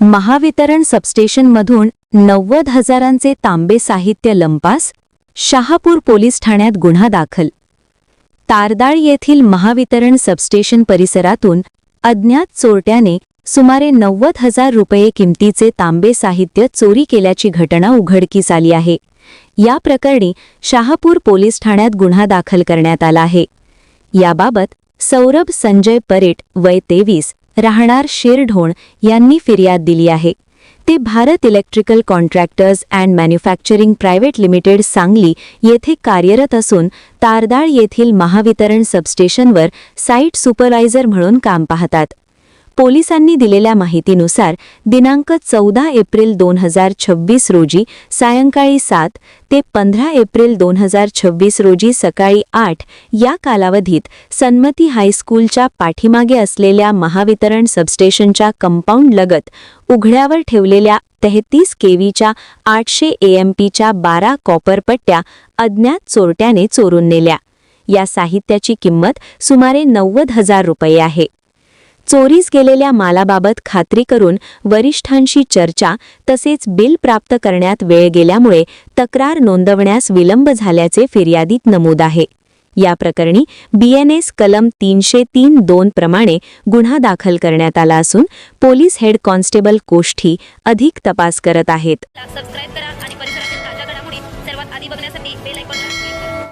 महावितरण सबस्टेशनमधून 90,000चे तांबे साहित्य लंपास, शहापूर पोलीस ठाण्यात गुन्हा दाखल। तारदाळ येथील महावितरण सबस्टेशन परिसरातून अज्ञात चोरट्याने सुमारे 90,000 रुपये किमतीचे तांबे साहित्य चोरी केल्याची घटना उघडकीस आली आहे। या प्रकरणी शहापूर पोलीस ठाण्यात गुन्हा दाखल करण्यात आला आहे। याबाबत सौरभ संजय परेट वय 23 राहणार शिरढोण यांनी फिर्याद दिली आहे। ते Bharat electrical contractors and manufacturing private limited Sangli येथे कार्यरत असून तारदाळ येथील महावितरण सबस्टेशनवर साइट सुपरवायझर म्हणून काम पाहतात। पोलिसांनी दिलेल्या माहितीनुसार दिनांक 14 एप्रिल 2026 रोजी सायंकाळी 7 ते 15 एप्रिल 2026 रोजी सकाळी 8 या कालावधीत सन्मती हायस्कूलच्या पाठीमागे असलेल्या महावितरण सबस्टेशनच्या कंपाऊंड लगत उघड्यावर ठेवलेल्या 33 केव्हीच्या 800 AMPच्या 12 कॉपर पट्ट्या अज्ञात चोरट्याने चोरून नेल्या। या साहित्याची किंमत सुमारे 90,000 रुपये आहे। चोरीस गेलेल्या मालाबाबत खात्री करून वरिष्ठांशी चर्चा तसेच बिल प्राप्त करण्यात वेळ गेल्यामुळे तक्रार नोंदवण्यास विलंब झाल्याचे फिर्यादीत नमूद आहे। या प्रकरणी BNS कलम 303(2) प्रमाणे गुन्हा दाखल करण्यात आला असून पोलीस हेड कॉन्स्टेबल कोष्ठी अधिक तपास करत आहेत।